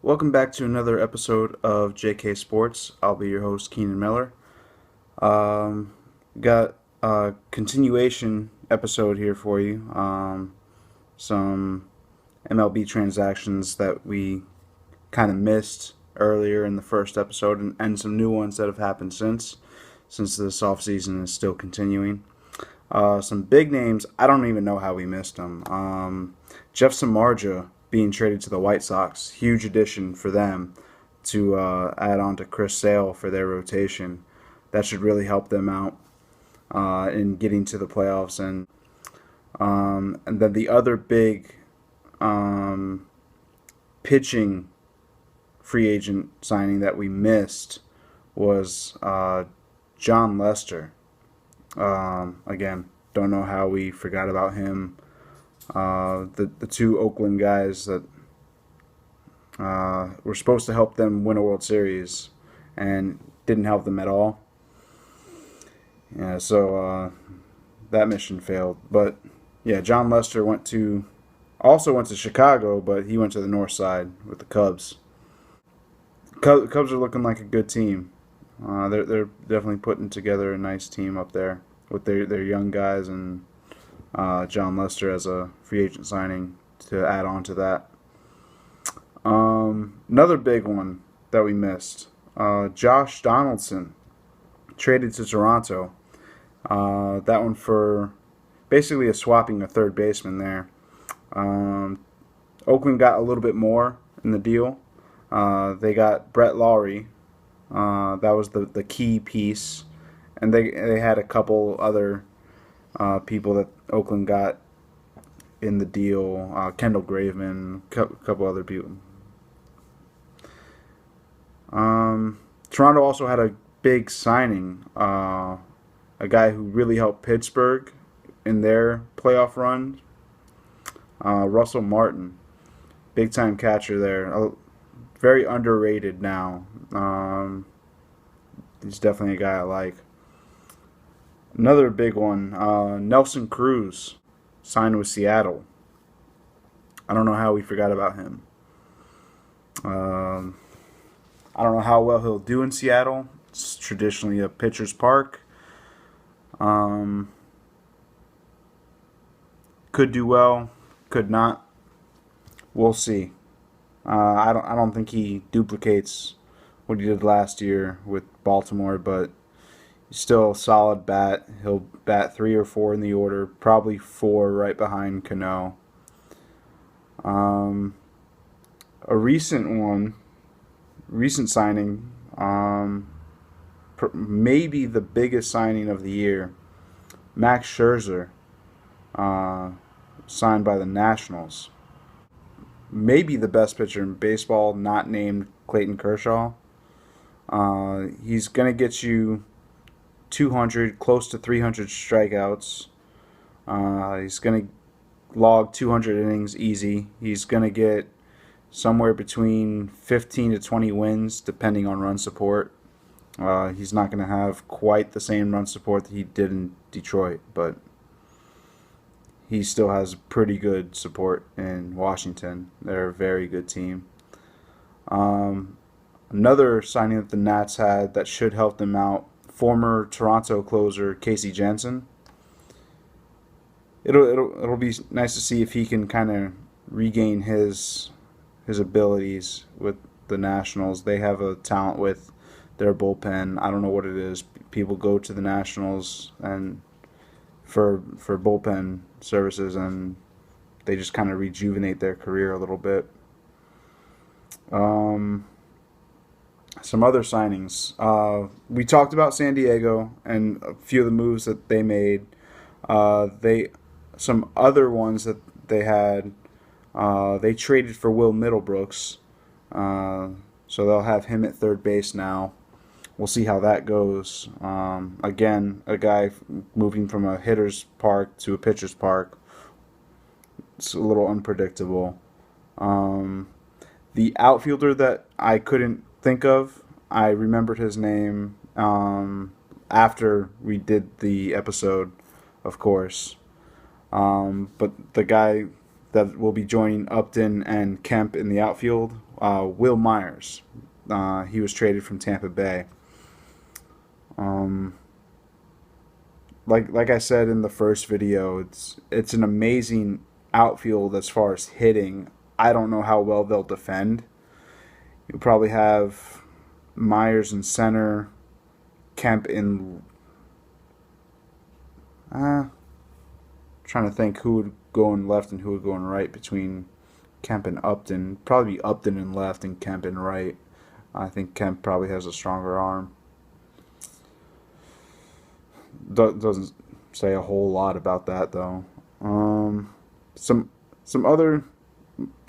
Welcome back to another episode of JK Sports. I'll be your host, Keenan Miller. Um, got a continuation episode here for you. Some MLB transactions that we kind of missed earlier in the first episode, and some new ones that have happened since this offseason is still continuing. Some big names, I don't even know how we missed them. Jeff Samardzija being traded to the White Sox, huge addition for them to add on to Chris Sale for their rotation. That should really help them out in getting to the playoffs. And then the other big pitching free agent signing that we missed was John Lester. Again, don't know how we forgot about him. The two Oakland guys that were supposed to help them win a World Series and didn't help them at all. Yeah, so that mission failed. But yeah, John Lester also went to Chicago, but he went to the North Side with the Cubs. Cubs are looking like a good team. They're definitely putting together a nice team up there with their young guys and John Lester as a free agent signing to add on to that. Another big one that we missed, Josh Donaldson traded to Toronto. That one for basically swapping a third baseman there. Oakland got a little bit more in the deal. They got Brett Lawrie. That was the key piece. And they had a couple other people that Oakland got in the deal. Kendall Graveman, a couple other people. Toronto also had a big signing. A guy who really helped Pittsburgh in their playoff run. Russell Martin. Big time catcher there. Very underrated now. He's definitely a guy I like. Another big one, Nelson Cruz signed with Seattle. I don't know how we forgot about him. I don't know how well he'll do in Seattle. It's traditionally a pitcher's park. Could do well, could not. We'll see. I don't think he duplicates what he did last year with Baltimore, but he's still a solid bat. He'll bat 3 or 4 in the order, probably 4 right behind Cano. A recent signing, maybe the biggest signing of the year, Max Scherzer, signed by the Nationals. Maybe the best pitcher in baseball, not named Clayton Kershaw. He's going to get you 200, close to 300 strikeouts. He's going to log 200 innings easy. He's going to get somewhere between 15 to 20 wins, depending on run support. He's not going to have quite the same run support that he did in Detroit, but he still has pretty good support in Washington. They're a very good team. Another signing that the Nats had that should help them out, former Toronto closer Casey Janssen. It'll be nice to see if he can kind of regain his abilities with the Nationals. They have a talent with their bullpen. I don't know what it is. People go to the Nationals and for bullpen services, and they just kind of rejuvenate their career a little bit. Some other signings. We talked about San Diego and a few of the moves that they made. Some other ones that they had. They traded for Will Middlebrooks, so they'll have him at third base now. We'll see how that goes. Again, a guy moving from a hitter's park to a pitcher's park. It's a little unpredictable. The outfielder that I couldn't think of, I remembered his name after we did the episode, of course. But the guy that will be joining Upton and Kemp in the outfield. Will Myers. He was traded from Tampa Bay. Um, like I said in the first video, it's an amazing outfield as far as hitting. I don't know how well they'll defend. You'll probably have Myers in center, Kemp in. Trying to think who would go in left and who would go in right between Kemp and Upton. Probably be Upton in left and Kemp in right. I think Kemp probably has a stronger arm. Doesn't say a whole lot about that though. Some other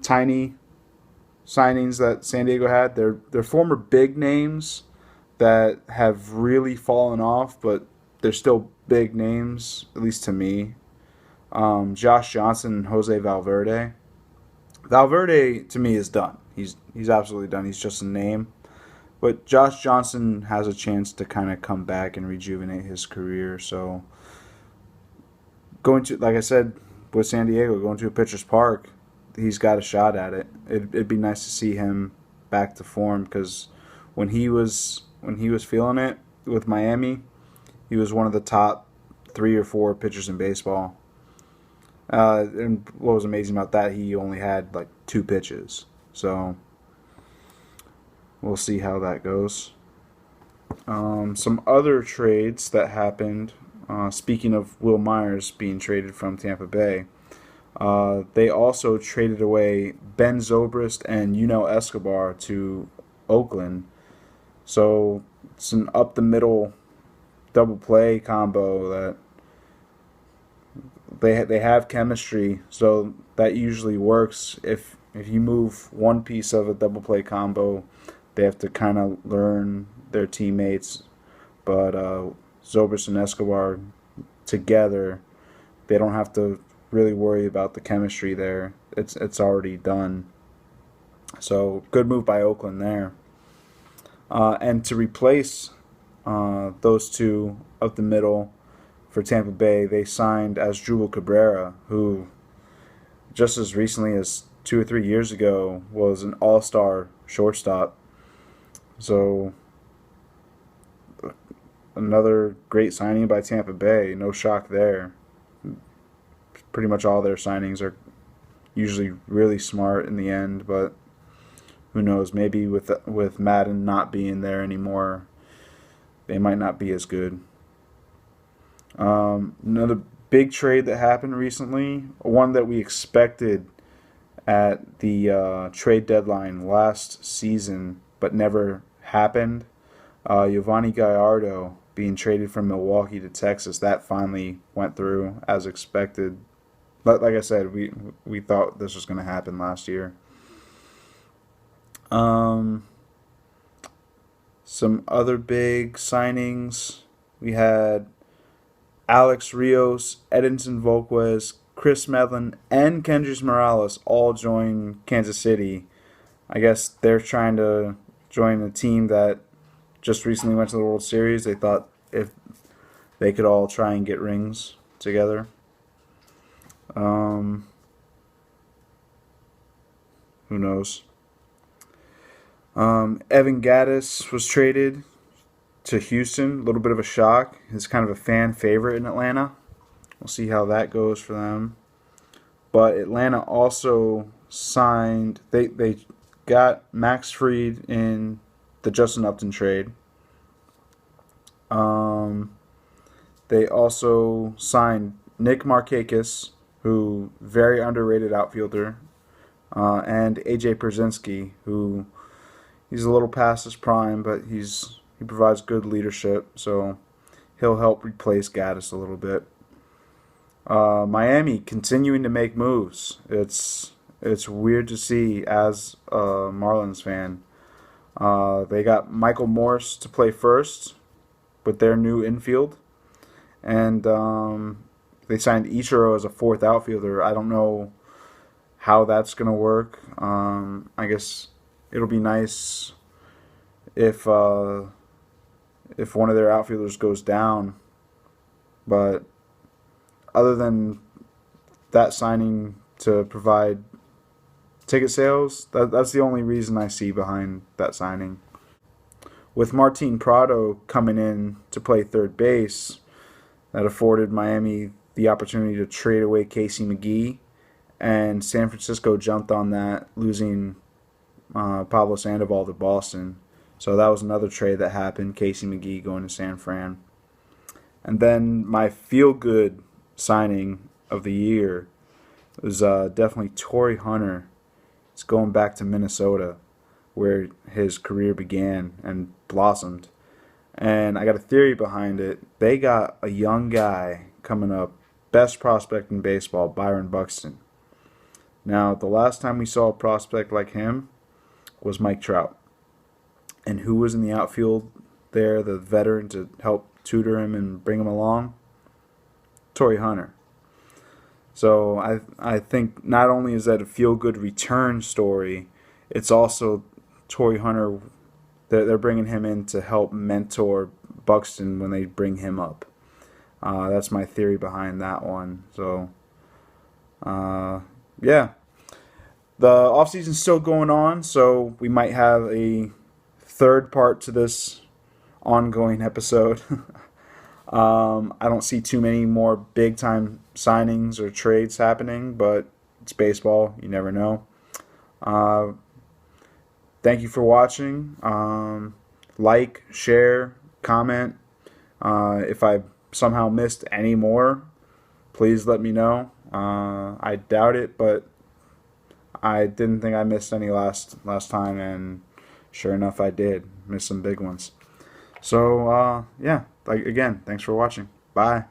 tiny signings that San Diego had. They're former big names that have really fallen off, but they're still big names, at least to me. Josh Johnson and Jose Valverde. Valverde to me is done. He's absolutely done. He's just a name. But Josh Johnson has a chance to kind of come back and rejuvenate his career. So going to, like I said, with San Diego, going to a pitcher's park, he's got a shot at it. It'd be nice to see him back to form because when he was feeling it with Miami, he was one of the top 3 or 4 pitchers in baseball. And what was amazing about that, he only had like 2 pitches. So we'll see how that goes. Some other trades that happened. Speaking of Will Myers being traded from Tampa Bay, they also traded away Ben Zobrist and Yunel Escobar to Oakland. So it's an up the middle double play combo that they have chemistry. So that usually works. If you move one piece of a double play combo, they have to kind of learn their teammates. But Zobrist and Escobar together, they don't have to really worry about the chemistry there. It's already done. So good move by Oakland there. And to replace those two up the middle for Tampa Bay, they signed Asdrubal Cabrera, who just as recently as 2 or 3 years ago was an all-star shortstop. So another great signing by Tampa Bay. No shock there. Pretty much all their signings are usually really smart in the end, but who knows? Maybe with Madden not being there anymore, they might not be as good. Another big trade that happened recently, one that we expected at the trade deadline last season, but never happened. Giovanni Gallardo being traded from Milwaukee to Texas, that finally went through as expected. But like I said, we thought this was going to happen last year. Some other big signings. We had Alex Rios, Edinson Volquez, Chris Medlin, and Kendrys Morales all join Kansas City. I guess they're trying to join a team that just recently went to the World Series. They thought if they could all try and get rings together. Who knows? Evan Gattis was traded to Houston. A little bit of a shock. He's kind of a fan favorite in Atlanta. We'll see how that goes for them. But Atlanta also signed. They got Max Fried in the Justin Upton trade. They also signed Nick Markakis, who very underrated outfielder, and AJ Pierzynski, who he's a little past his prime, but he provides good leadership, so he'll help replace Gattis a little bit. Miami continuing to make moves. It's weird to see as a Marlins fan. They got Michael Morse to play first with their new infield, and they signed Ichiro as a 4th outfielder. I don't know how that's going to work. I guess it'll be nice if one of their outfielders goes down. But other than that signing, to provide ticket sales. That's the only reason I see behind that signing. With Martin Prado coming in to play third base, that afforded Miami the opportunity to trade away Casey McGee, and San Francisco jumped on that, losing Pablo Sandoval to Boston. So that was another trade that happened, Casey McGee going to San Fran. And then my feel-good signing of the year was definitely Torrey Hunter. It's going back to Minnesota, where his career began and blossomed. And I got a theory behind it. They got a young guy coming up, best prospect in baseball, Byron Buxton. Now, the last time we saw a prospect like him was Mike Trout. And who was in the outfield there, the veteran, to help tutor him and bring him along? Torrey Hunter. So I think not only is that a feel-good return story, it's also Torrey Hunter. They're bringing him in to help mentor Buxton when they bring him up. That's my theory behind that one. So, yeah. The offseason's still going on, so we might have a third part to this ongoing episode. I don't see too many more big-time signings or trades happening, but it's baseball. You never know. Thank you for watching. Like, share, comment. If I somehow missed any more, please let me know. I doubt it, but I didn't think I missed any last time, and sure enough, I did miss some big ones. So, yeah, again, thanks for watching. Bye.